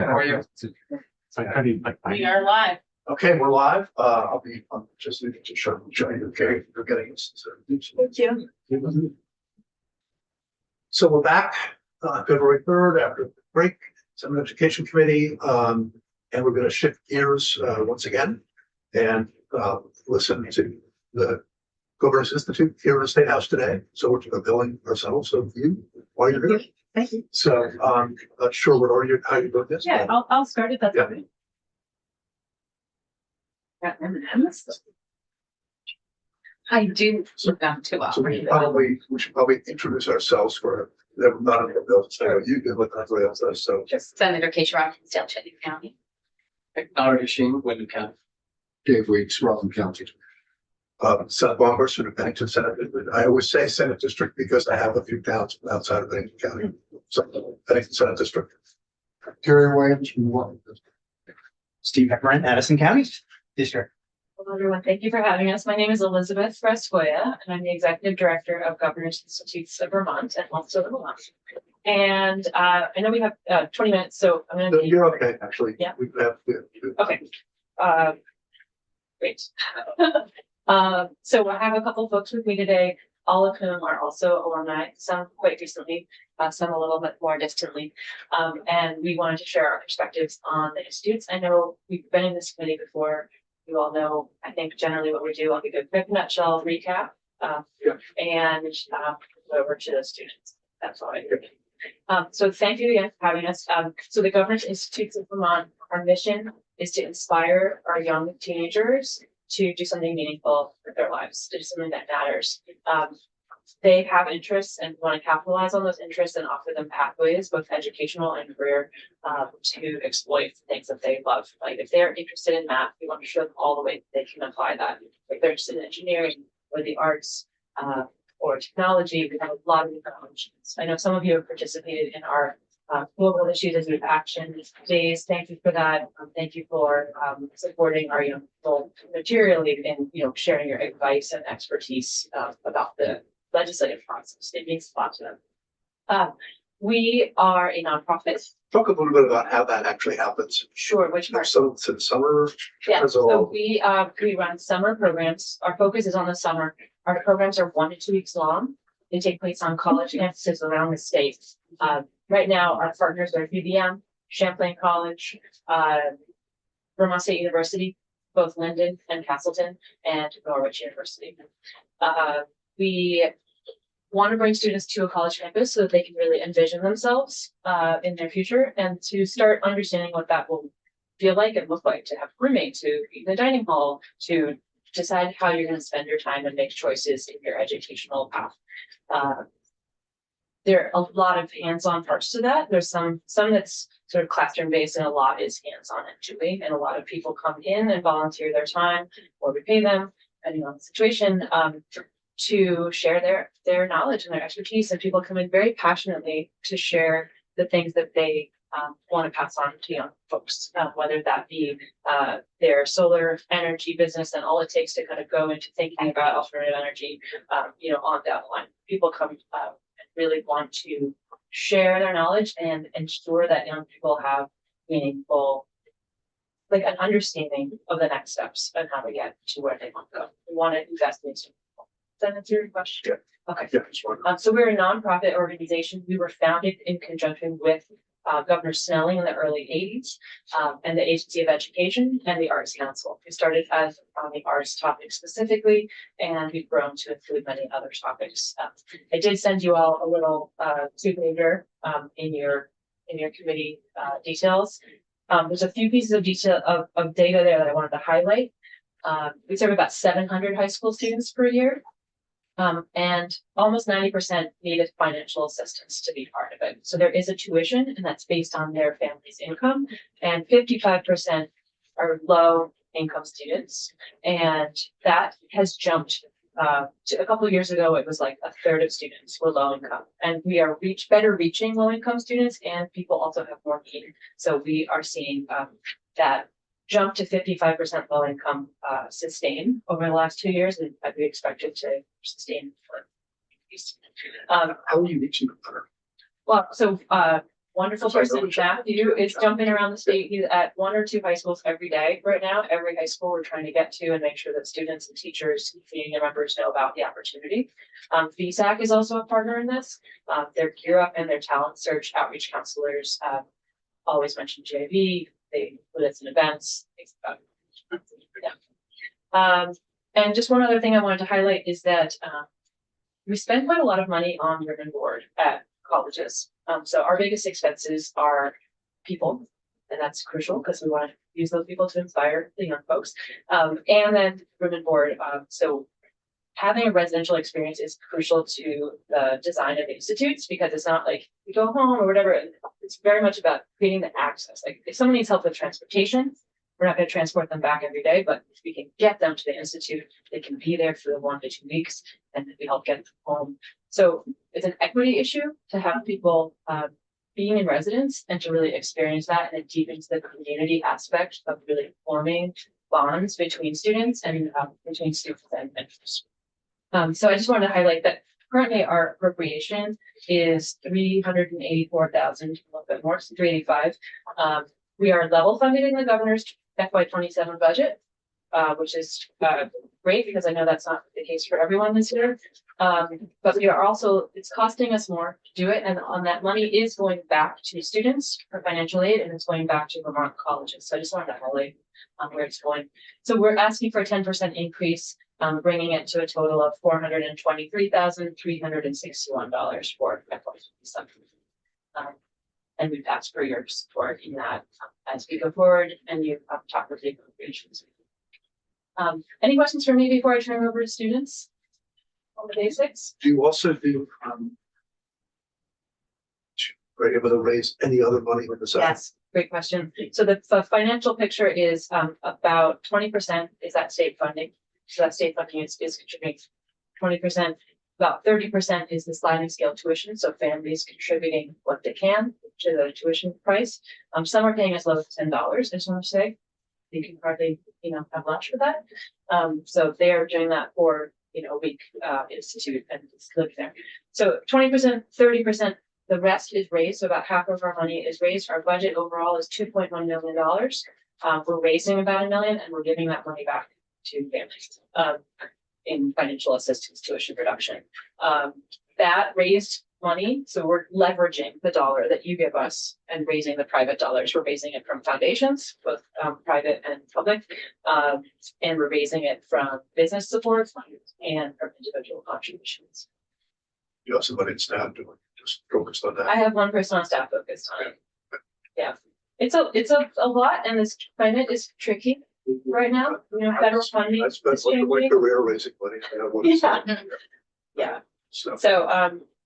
How are you? We are live. Okay, we're live. I'm just needing to show you, okay, you're getting this. Thank you. So we're back, February 3rd after the break, Senate Education Committee, and we're going to shift gears, once again and, listen to the Governors Institute here in the State House today. So we're billing ourselves of you while you're here. Thank you. So, not sure what order how you doing this. Yeah, I'll start it. That's Yeah. okay. Got M&Ms. I do look them too So well. we should probably introduce ourselves for them, not in the bill, so you can look like everybody else does, so. Just Senator Keisha Robbins, Dale Cheney County. Technology Sheen, Wyndham County. Dave Weeks, Rutland County. Seth Baumgarten of Bennington Senate. I always say Senate District because I have a few towns outside of Bennington County. So Bennington Senate District. Terry Williams from Washington. Steve Heckman, Addison County District. Hello, everyone. Thank you for having us. My name is Elizabeth Frescoya, and I'm the Executive Director of Governors Institutes of Vermont and also the Vermont. And I know we have 20 minutes, so I'm going to. You're okay, actually. Yeah. We have. Okay. Great. So I have a couple folks with me today, all of whom are also alumni, some quite recently, some a little bit more distantly. And we wanted to share our perspectives on the institutes. I know we've been in this committee before. You all know, I think generally what we do, I'll give you a quick nutshell recap, and go over to the students. That's all I do. So thank you again for having us. So the Governors Institutes of Vermont, our mission is to inspire our young teenagers to do something meaningful with their lives, to do something that matters. They have interests and want to capitalize on those interests and offer them pathways, both educational and career, to exploit things that they love. Like if they're interested in math, we want to show them all the ways they can apply that. If they're interested in engineering or the arts, or technology, we have a lot of different options. I know some of you have participated in our global issues as we've action days. Thank you for that. Thank you for supporting our young people materially and sharing your advice and expertise about the legislative process. It means a lot to them. We are a nonprofit. Talk a little bit about how that actually happens. Sure, which part? So it's in summer. Yeah, as so well. we run summer programs. Our focus is on the summer. Our programs are 1 to 2 weeks long. They take place on college campuses around the state. Right now, our partners are UVM, Champlain College, Vermont State University, both Linden and Castleton, and Norwich University. We want to bring students to a college campus so that they can really envision themselves in their future and to start understanding what that will feel like and look like, to have roommates, to eat in the dining hall, to decide how you're going to spend your time and make choices in your educational path. There are a lot of hands-on parts to that. There's some that's sort of classroom based, and a lot is hands-on actually. And a lot of people come in and volunteer their time, or we pay them, depending on the situation, to share their knowledge and their expertise. And people come in very passionately to share the things that they want to pass on to young folks, whether that be their solar energy business and all it takes to kind of go into thinking about alternative energy, on that line. People come and really want to share their knowledge and ensure that young people have meaningful, like an understanding of the next steps and how to get to where they want to go. We want to invest in people. Does that answer your question? Yeah. Okay. Yeah, sure. So we're a nonprofit organization. We were founded in conjunction with Governor Snelling in the early 80s, and the Agency of Education and the Arts Council. We started as on the arts topic specifically, and we've grown to include many other topics. I did send you all a little two-pager in your committee details. There's a few pieces of detail of data there that I wanted to highlight. We serve about 700 high school students per year. And almost 90% needed financial assistance to be part of it. So there is a tuition, and that's based on their family's income, and 55% are low income students. And that has jumped to a couple of years ago, it was like a third of students were low income, and we are better reaching low income students, and people also have more need. So we are seeing that jump to 55% low income sustain over the last 2 years, and we expect it to sustain for How are you reaching the? well, so wonderful person, Matthew, is jumping around the state. He's at 1 or 2 high schools every day right now. Every high school we're trying to get to and make sure that students and teachers, community members know about the opportunity. VSAC is also a partner in this. Their Gear Up and their talent search outreach counselors always mention JV. They put us in events. Things like that. Yeah. And just one other thing I wanted to highlight is that we spend quite a lot of money on ribbon board at colleges. So our biggest expenses are people, and that's crucial because we want to use those people to inspire the young folks. And then ribbon board. So having a residential experience is crucial to the design of institutes because it's not like you go home or whatever. It's very much about creating the access. Like if someone needs help with transportation, we're not going to transport them back every day, but if we can get them to the institute, they can be there for 1 to 2 weeks, and we help get them home. So it's an equity issue to have people being in residence and to really experience that, and it deepens the community aspect of really forming bonds between students and between students and mentors. So I just wanted to highlight that currently our appropriation is $384,000, a little bit more, so $385. We are level funded in the governor's FY27 budget, which is great because I know that's not the case for everyone this year. But we are also, it's costing us more to do it. And on that money is going back to students for financial aid, and it's going back to Vermont colleges. So I just wanted to highlight where it's going. So we're asking for a 10% increase, bringing it to a total of $423,361 for FY27. And we've asked for your support in that as we go forward, and you talk with the appropriations. Any questions for me before I turn over to students on the basics? Do you also do, are you able to raise any other money with the side? Yes, great question. So the financial picture is about 20% is that state funding. So that state funding is contributing 20%. About 30% is the sliding scale tuition. So families contributing what they can to the tuition price. Some are paying as low as $10. I just want to say, you can hardly, have lunch for that. So they are doing that for, a week institute and live there. So 20%, 30%, the rest is raised. So about half of our money is raised. Our budget overall is $2.1 million. We're raising about $1 million, and we're giving that money back to families in financial assistance, tuition reduction. That raised money, so we're leveraging the dollar that you give us and raising the private dollars. We're raising it from foundations, both private and public, and we're raising it from business support and from individual contributions. You have somebody in staff doing, just focused on that. I have one person on staff focused on it. Yeah, it's a lot, and this climate is tricky right now. Federal funding. I spent is like my changing. career raising money. I know what it's like. Yeah. So,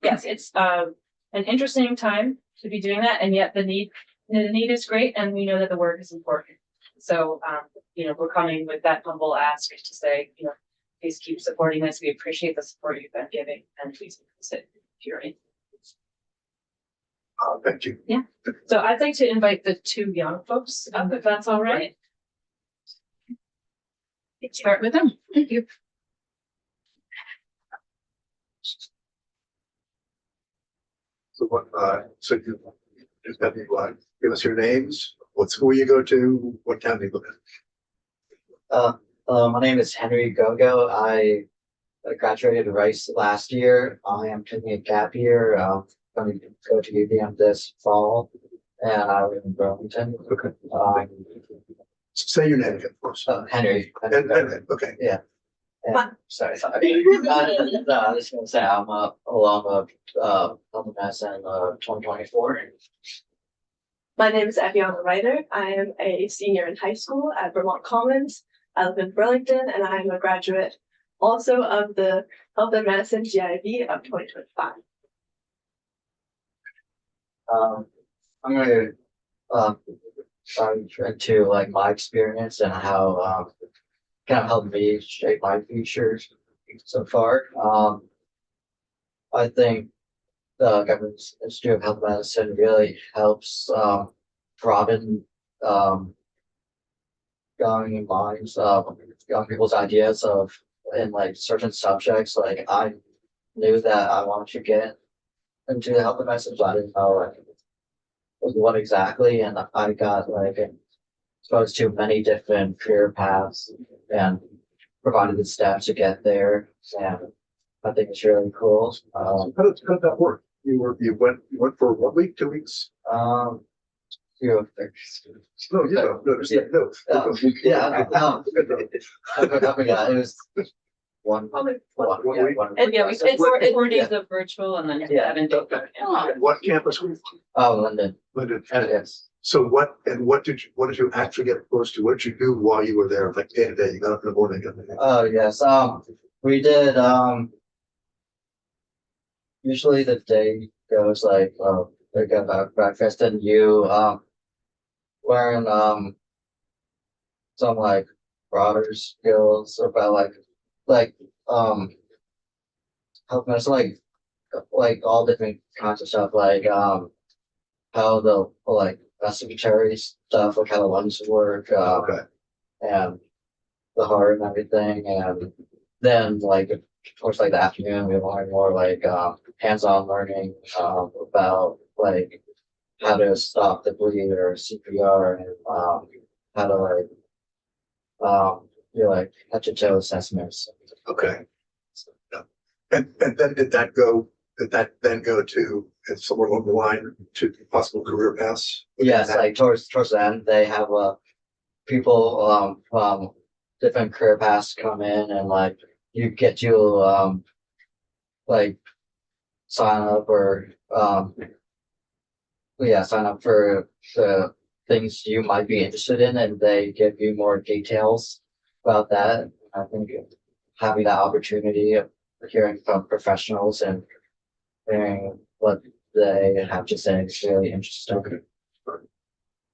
Yes, it's an interesting time to be doing that, and yet the need is great, and we know that the work is important. So we're coming with that humble ask to say, please keep supporting this. We appreciate the support you've been giving, and please sit here. thank you. Yeah. So I'd like to invite the 2 young folks up, if that's all right. Start with them. Thank you. So what, so you just have you give us your names, what school you go to, what town you live in. My name is Henry Gogo. I graduated Rice last year. I am taking a gap year. Going to go to UVM this fall, and I live in Burlington. Okay. Say your name again, please. Henry. Okay. Sorry. No, I was gonna say I'm along with public medicine 2024. My name is Aviana Ryder. I am a senior in high school at Vermont Commons. I live in Burlington, and I am a graduate also of the Health and Medicine GIB of 2025. I'm going to into like my experience and how kind of helped me shape my future so far. I think the Government Institute of Health Medicine really helps broaden young minds, young people's ideas of in like certain subjects. Like I knew that I wanted to get into the health and medicine, but I didn't know like what exactly, and I got like exposed to many different career paths and provided the steps to get there. And I think it's really cool. How did that work? You went for 1 week, 2 weeks? Few of things. No, no. Yeah, I forgot, it was one. Probably One, one yeah, week. one. And yeah, it's 4 days Yeah. of virtual and then Yeah. 7 days. Okay. What campus were you on? Oh, London, Lyndon? yes. So what did you actually get exposed to? What did you do while you were there? Like day to day, you got up in the morning and Oh, yes, we did, usually the day goes like, they got breakfast and you, learn, some like broader skills about helping us like all different kinds of stuff, like, how the, like, secretary stuff, like how the lunch work, okay. and the heart and everything, and then like towards like the afternoon we learn more like hands-on learning about like how to stop the bleed or CPR, and how to like do like head to toe assessments. Okay. Yeah. And then did that then go to somewhere along the line to possible career paths? Yes, like towards the end they have people from different career paths come in, and like you get to like sign up or sign up for the things you might be interested in, and they give you more details about that. I think having that opportunity of hearing from professionals and hearing what they have to say is really interesting. Okay.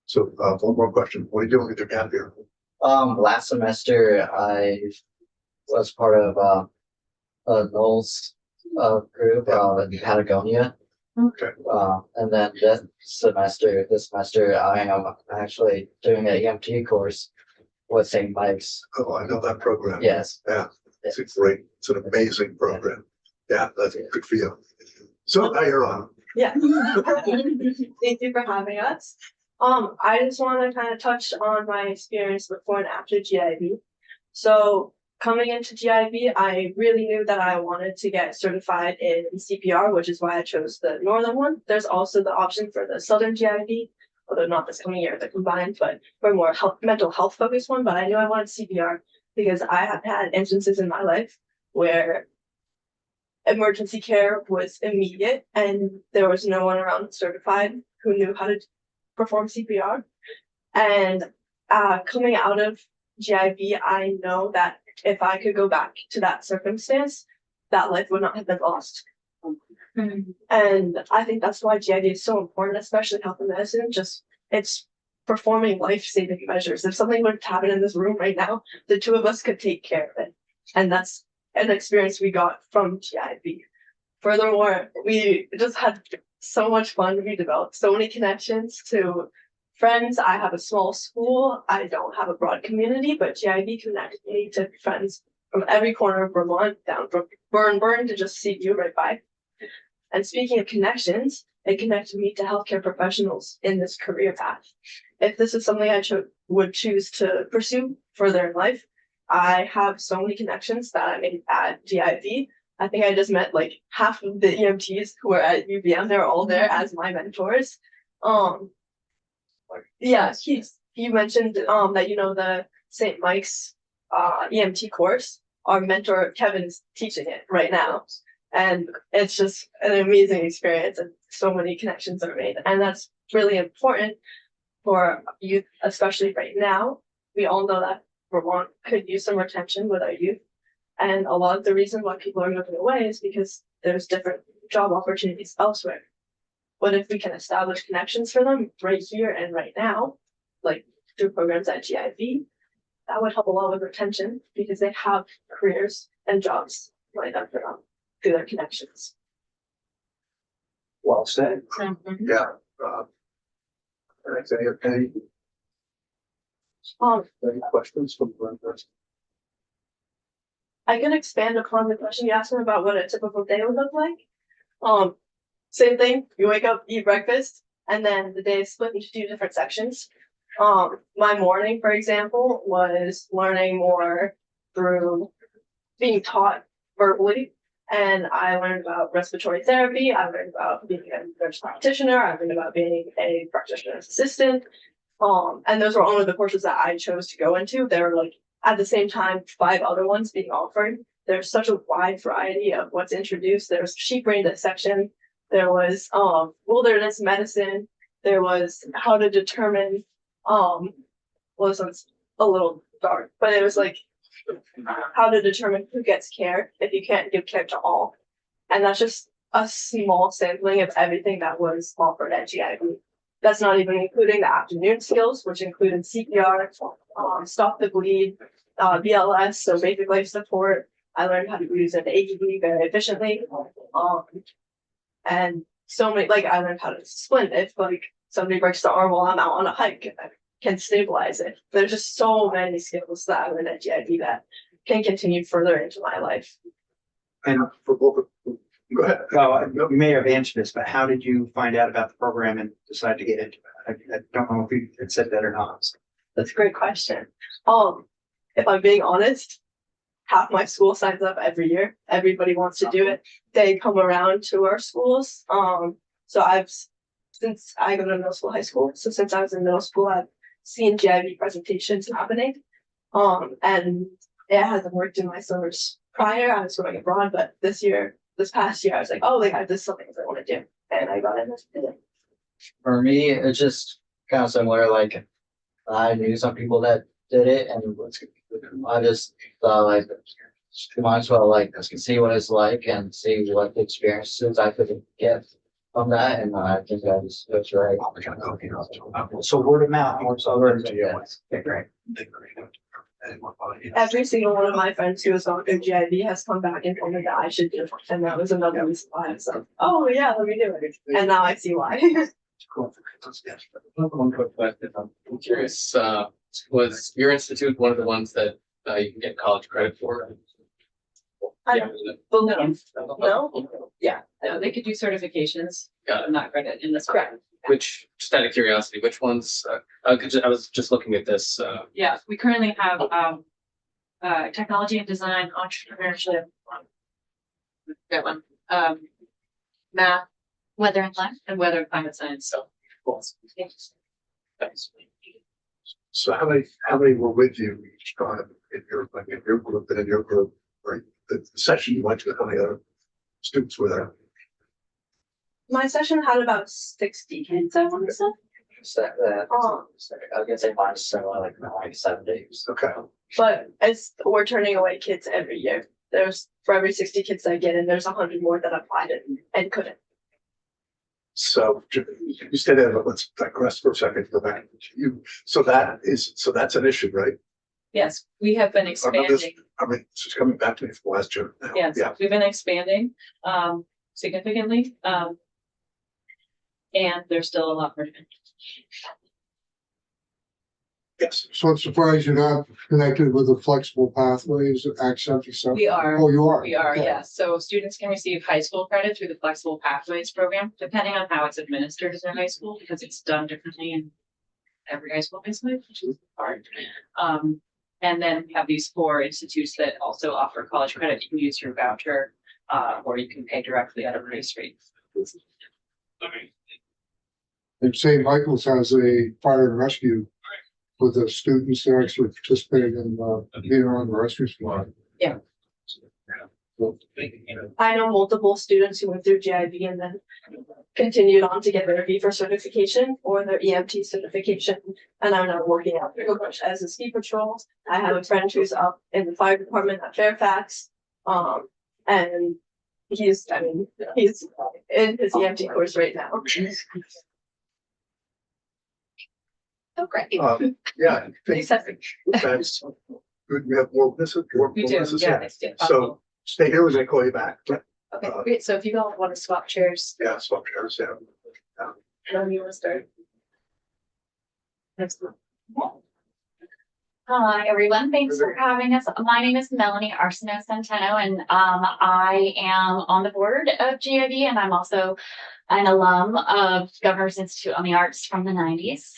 So one more question. What are you doing with your gap year? Last semester I was part of Knowles group in Patagonia. Okay. And then this semester I am actually doing an EMT course with St. Mike's. Oh, I know that program. Yes. Yeah, it's an amazing program. Yeah, that's good for you. So now you're on. Yeah. Thank you for having us. I just want to kind of touch on my experience before and after GIB. So coming into GIB, I really knew that I wanted to get certified in CPR, which is why I chose the northern one. There's also the option for the southern GIB, although not this coming year, they're combined, but for a more mental health focused one. But I knew I wanted CPR because I have had instances in my life where emergency care was immediate and there was no one around certified who knew how to perform CPR. And coming out of GIB, I know that if I could go back to that circumstance, that life would not have been lost. And I think that's why GIB is so important, especially health and medicine. Just it's performing life-saving measures. If something were to happen in this room right now, the two of us could take care of it. And that's an experience we got from GIB. Furthermore, we just had so much fun. We developed so many connections to friends. I have a small school. I don't have a broad community, but GIB connected me to friends from every corner of Vermont, down from Burn to just CU right by. And speaking of connections, it connected me to healthcare professionals in this career path. If this is something I would choose to pursue further in life, I have so many connections that I made at GIB. I think I just met like half of the EMTs who are at UVM. They're all there as my mentors. Yeah, he mentioned that the St. Mike's EMT course. Our mentor Kevin is teaching it right now. And it's just an amazing experience, and so many connections are made. And that's really important for youth, especially right now. We all know that Vermont could use some retention with our youth. And a lot of the reason why people are moving away is because there's different job opportunities elsewhere. But if we can establish connections for them right here and right now, like through programs at GIB, that would help a lot with retention because they have careers and jobs lined up for them through their connections. Well said. Mhm. Yeah. Any questions from the person? I can expand upon the question you asked me about what a typical day would look like. Same thing. You wake up, eat breakfast, and then the day is split into two different sections. My morning, for example, was learning more through being taught verbally. And I learned about respiratory therapy. I learned about being a nurse practitioner. I learned about being a practitioner's assistant. And those were only the courses that I chose to go into. There were like at the same time 5 other ones being offered. There's such a wide variety of what's introduced. There's sheep brain dissection. There was wilderness medicine. There was how to determine well, this one's a little dark, but it was like how to determine who gets care if you can't give care to all. And that's just a small sampling of everything that was offered at GIB. That's not even including the afternoon skills, which included CPR, stop the bleed, BLS, so basic life support. I learned how to use an AED very efficiently. And so many, like I learned how to splint if like somebody breaks the arm while I'm out on a hike and I can stabilize it. There's just so many skills that I learned at GIB that can continue further into my life. And for both of you, go ahead. You may have answered this, but how did you find out about the program and decide to get into it? I don't know if you had said that or not. That's a great question. If I'm being honest, half my school signs up every year. Everybody wants to do it. They come around to our schools. So since I go to middle school, high school, so since I was in middle school, I've seen GIB presentations happening. And it hasn't worked in my summers prior. I was going abroad, but this past year, I was like, oh, they have this something I want to do. And I got in and did it. For me, it's just kind of similar. Like I knew some people that did it, and I just thought like, might as well like see what it's like and see what the experiences I could get from that. And I think that's right. So word of mouth. Okay, great. Every single one of my friends who has gone through GIB has come back and told me that I should do it. And that was another reason why I was like, oh yeah, let me do it. And now I see why. One quick question. I'm curious, was your institute one of the ones that you can get college credit for? I believe, no? Yeah, they could do certifications, Got it. not credit in this. Correct. Which, just out of curiosity, which ones, I was just looking at this, Yeah, we currently have technology and design, entrepreneurship. That one, math, Weather and climate. and weather and climate science. so. Cool. Thanks. So how many were with you each time in your group and in your group, right? The session you went to, how many other students were there? My session had about 60 kids, I want to say. I was gonna say mine's similar, like 7 days. Okay. But we're turning away kids every year. For every 60 kids that get in, there's 100 more that applied it and couldn't. So you stay there, but let's digress for a second, go back to you. So that's an issue, right? Yes, we have been expanding. I mean, this is coming back to me from last year now. Yes, Yeah. we've been expanding significantly. And there's still a lot more to do. Yes. So I'm surprised you're not connected with the flexible pathways, accent, etc. We are. Oh, you are? We are, Okay. yes. So students can receive high school credit through the Flexible Pathways program, depending on how it's administered in their high school, because it's done differently in every high school, basically, which is hard. And then we have these 4 institutes that also offer college credit. You can use your voucher, or you can pay directly at a race rate. And St. Michael's has a fire and rescue with the students that actually participating in being on the rescue squad. Yeah. I know multiple students who went through GIB and then continued on to get their VFR certification or their EMT certification. And I'm now working out as a ski patrol. I have a friend who's up in the fire department at Fairfax. And he's in his EMT course right now. Oh, great. Yeah. I think Accepting. that's good. We have more witnesses. We do, yeah. it's So possible. stay here when they call you back. Okay, great. So if you all want to swap chairs, Yeah, swap chairs, yeah. then you want to start. Hi, everyone. Thanks for having us. My name is Melanie Arsenault Centeno, and I am on the board of GIB, and I'm also an alum of Governor's Institute on the Arts from the 90s.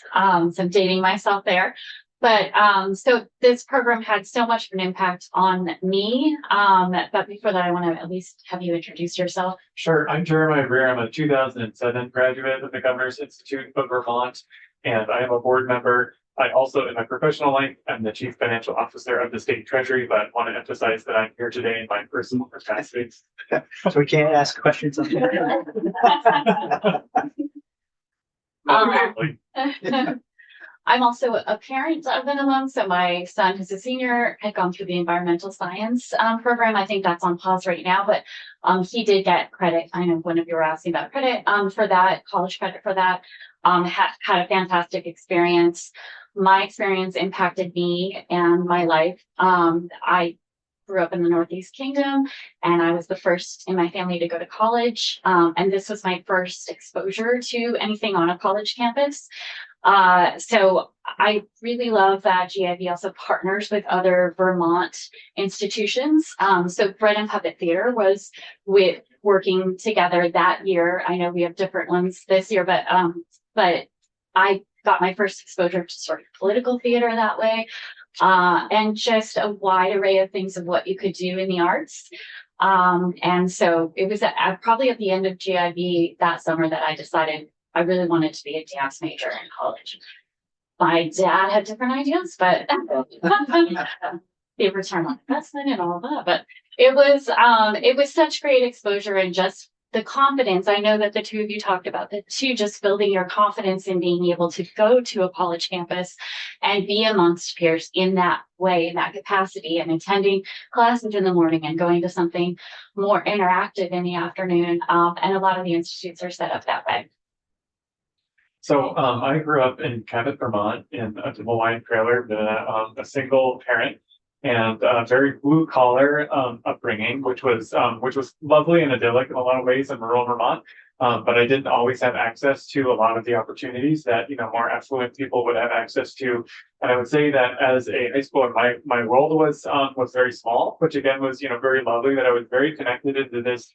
So I'm dating myself there. But so this program had so much of an impact on me. But before that, I want to at least have you introduce yourself. Sure. I'm Jeremiah Greer. I'm a 2007 graduate of the Governor's Institute of Vermont, and I am a board member. I also, in my professional life, am the Chief Financial Officer of the State Treasury, but want to emphasize that I'm here today in my personal capacity. So we can't ask questions on that. I'm also a parent of an alum, so my son, who's a senior, had gone through the environmental science program. I think that's on pause right now, but he did get credit. I know one of you were asking about credit for that, college credit for that. Had a fantastic experience. My experience impacted me and my life. I grew up in the Northeast Kingdom, and I was the first in my family to go to college. And this was my first exposure to anything on a college campus. So I really love that GIV also partners with other Vermont institutions. So Bread and Puppet Theater was working together that year. I know we have different ones this year, but I got my first exposure to sort of political theater that way. And just a wide array of things of what you could do in the arts. And so it was probably at the end of GIV that summer that I decided I really wanted to be a dance major in college. My dad had different ideas, but the return on investment and all of that. But it was such great exposure and just the confidence. I know that the two of you talked about that too, just building your confidence in being able to go to a college campus and be amongst peers in that way, in that capacity, and attending classes in the morning and going to something more interactive in the afternoon. And a lot of the institutes are set up that way. So I grew up in Cabot, Vermont, in a Hawaiian trailer, a single parent, and very blue collar upbringing, which was lovely and idyllic in a lot of ways in rural Vermont. But I didn't always have access to a lot of the opportunities that more affluent people would have access to. And I would say that as a high schooler, my world was very small, which again was very lovely. That I was very connected into this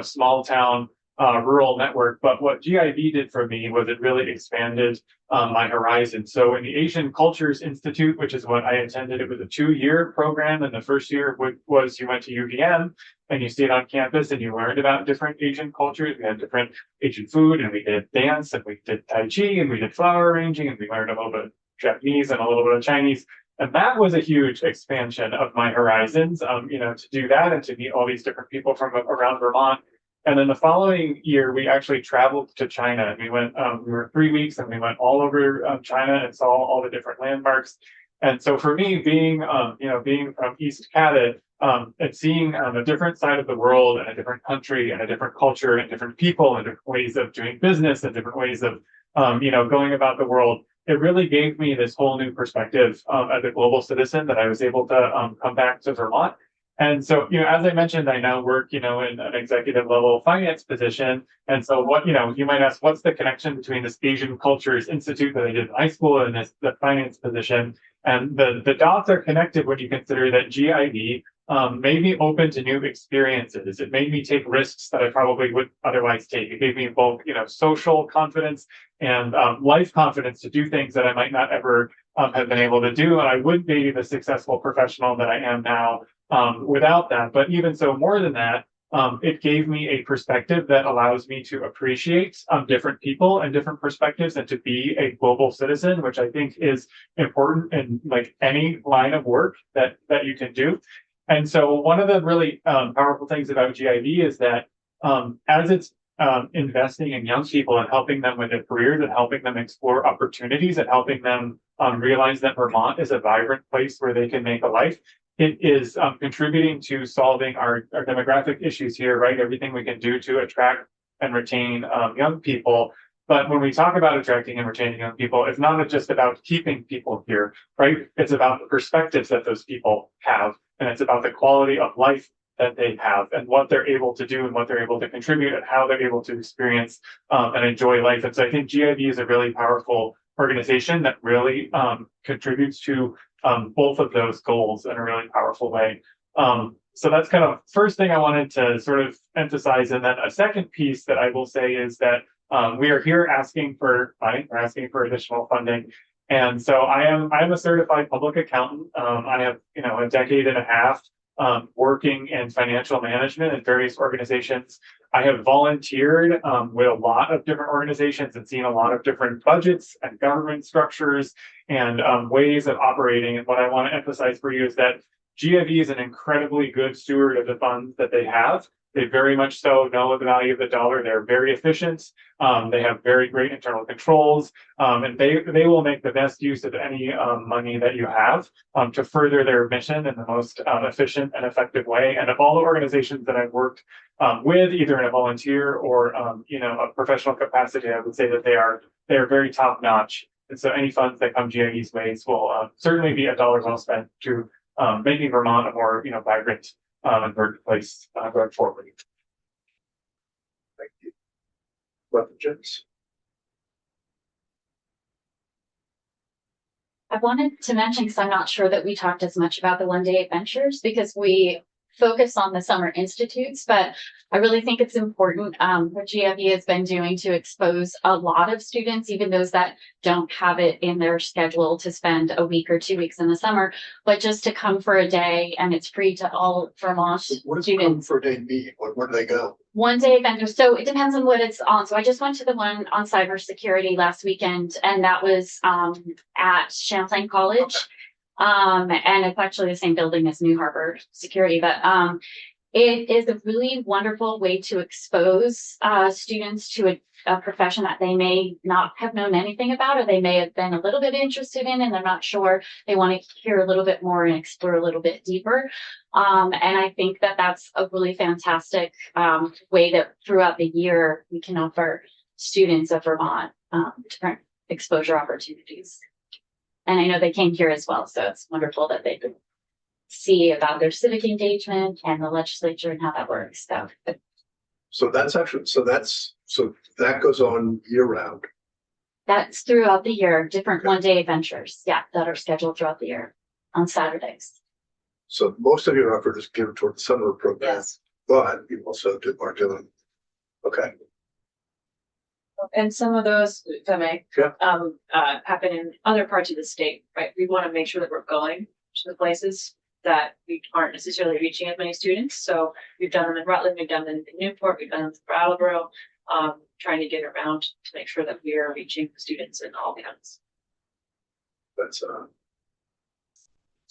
small town. Rural network, but what GIV did for me was it really expanded my horizon. So in the Asian Cultures Institute, which is what I attended, it was a 2-year program, and the first year was you went to UVM and you stayed on campus and you learned about different Asian cultures. We had different Asian food, and we did dance, and we did Tai Chi, and we did flower arranging, and we learned a little bit of Japanese and a little bit of Chinese. And that was a huge expansion of my horizons, to do that and to meet all these different people from around Vermont. And then the following year, we actually traveled to China, and we went, we were 3 weeks, and we went all over China and saw all the different landmarks. And so for me, being from East Cabot, and seeing a different side of the world and a different country and a different culture and different people and different ways of doing business and different ways of, going about the world, it really gave me this whole new perspective as a global citizen that I was able to come back to Vermont. And so, as I mentioned, I now work, in an executive level finance position. And so what, you might ask, what's the connection between this Asian Cultures Institute that I did in high school and the finance position? And the dots are connected when you consider that GIV made me open to new experiences. It made me take risks that I probably would otherwise take. It gave me both, social confidence and life confidence to do things that I might not ever have been able to do. And I wouldn't be the successful professional that I am now without that. But even so, more than that, it gave me a perspective that allows me to appreciate different people and different perspectives and to be a global citizen, which I think is important in like any line of work that you can do. And so one of the really powerful things about GIV is that as it's investing in young people and helping them with their careers and helping them explore opportunities and helping them realize that Vermont is a vibrant place where they can make a life, it is contributing to solving our demographic issues here, right? Everything we can do to attract and retain young people. But when we talk about attracting and retaining young people, it's not just about keeping people here, right? It's about the perspectives that those people have, and it's about the quality of life that they have and what they're able to do and what they're able to contribute and how they're able to experience and enjoy life. And so I think GIV is a really powerful organization that really contributes to both of those goals in a really powerful way. So that's kind of first thing I wanted to sort of emphasize. And then a second piece that I will say is that we are here asking for money, we're asking for additional funding. And so I'm a certified public accountant. I have, a decade and a half working in financial management in various organizations. I have volunteered with a lot of different organizations and seen a lot of different budgets and government structures and ways of operating. And what I want to emphasize for you is that GIV is an incredibly good steward of the funds that they have. They very much so know the value of the dollar. They're very efficient. They have very great internal controls, and they will make the best use of any money that you have to further their mission in the most efficient and effective way. And of all the organizations that I've worked with, either in a volunteer or a professional capacity, I would say that they are very top notch. And so any funds that come GIV's ways will certainly be a dollar well spent to making Vermont a more vibrant and verdant place going forward. Thank you. Questions? I wanted to mention, because I'm not sure that we talked as much about the one-day adventures, because we focus on the summer institutes, but I really think it's important what GIV has been doing to expose a lot of students, even those that don't have it in their schedule to spend a week or 2 weeks in the summer, but just to come for a day, and it's free to all Vermont What does students. for a day mean? Where do they go? One day adventures. So it depends on what it's on. So I just went to the one on cybersecurity last weekend, and that was at Champlain College. And it's actually the same building as New Harbor Security, but it is a really wonderful way to expose students to a profession that they may not have known anything about, or they may have been a little bit interested in and they're not sure. They want to hear a little bit more and explore a little bit deeper. And I think that that's a really fantastic way that throughout the year we can offer students of Vermont different exposure opportunities. And I know they came here as well, so it's wonderful that they could see about their civic engagement and the legislature and how that works. So that goes on year round. That's throughout the year, different one-day adventures, that are scheduled throughout the year on Saturdays. So most of your effort is geared toward the summer program, Yes. but you also are doing, okay. And some of those, if I may, Yeah. happen in other parts of the state, right? We want to make sure that we're going to the places that we aren't necessarily reaching as many students. So we've done them in Rutland, we've done them in Newport, we've done them in Brattleboro, trying to get around to make sure that we are reaching students in all counties. That's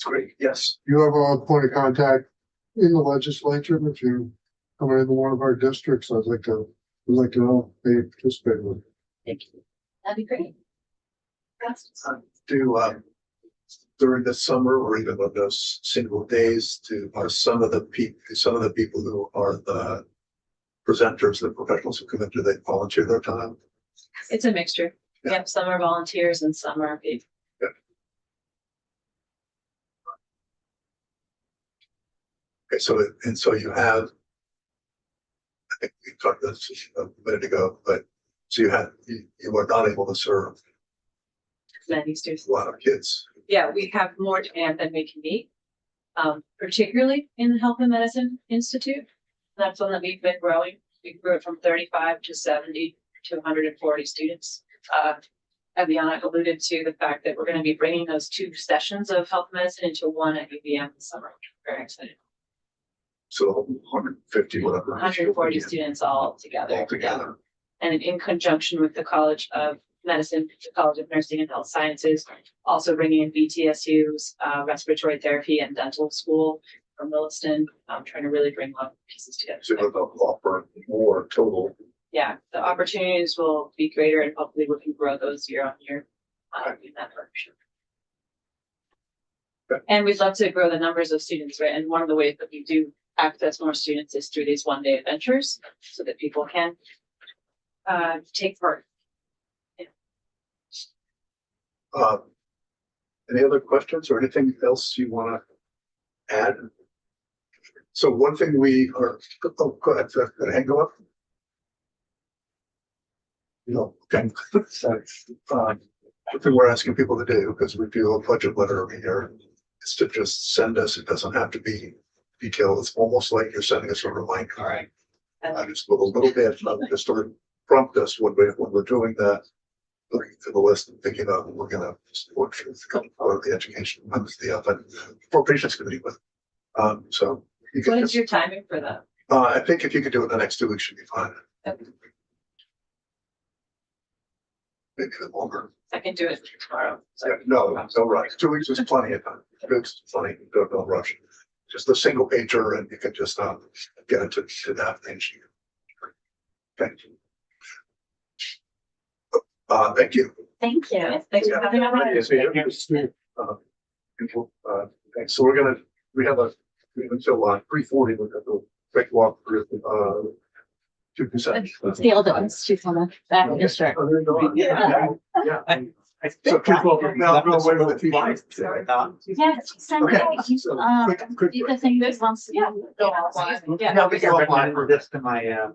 great. Yes. You have a point of contact in the legislature if you come into one of our districts. I'd like to know if they participate with. Thank you. That'd be great. Do during the summer or even on those single days, some of the people who are the presenters, the professionals who come in, do they volunteer their time? It's a mixture. Yeah. Yep, some are volunteers and some are paid. Okay, so you have, I think we talked about this a minute ago, but so you are not able to serve Many students. a lot of kids. Yeah, we have more demand than we can meet, particularly in the Health and Medicine Institute. That's one that we've been growing. We grew it from 35 to 70 to 140 students. Aviana alluded to the fact that we're going to be bringing those 2 sessions of health medicine into one at UVM this summer. Very excited. So 150, whatever. 140 students all together. Altogether. And in conjunction with the College of Medicine, the College of Nursing and Health Sciences, also bringing in BTSU's respiratory therapy and dental school from Williston, trying to really bring a lot of pieces together. So they'll offer more total. Yeah, the opportunities will be greater and hopefully we can grow those year on year in that partnership. Okay. And we'd love to grow the numbers of students, right? And one of the ways that we do access more students is through these one-day adventures so that people can take part. Any other questions or anything else you want to add? So one thing go ahead, hand go up. No, okay. So, one thing we're asking people to do, because we do a budget letter every year, is to just send us, it doesn't have to be detail. It's almost like you're sending us a reminder. All right. Just a little bit, just to prompt us when we're doing that. Looking through the list and thinking about, we're gonna work through the couple of the education, but appropriations committee with. So. You What can is just, your timing for that? I think if you could do it in the next 2 weeks, should be fine. Okay. Maybe a bit longer. I can do it tomorrow. Yeah, no rush. 2 weeks is plenty of time. It's plenty, no rush. Just a single pager and you can just, get into to that thing. Thank you. Thank you. Thank you. Thanks for having me. Yes, we have- thanks. So we have until 3:40, we're going to quick walk through, two consent. The older ones, she's on the back of the shirt. Yeah. So please welcome, now go away with the TV. Yes, send Okay. it. So, quick Do the thing this wants to. Yeah. Go offline. Yeah. No, we can apply for this to my,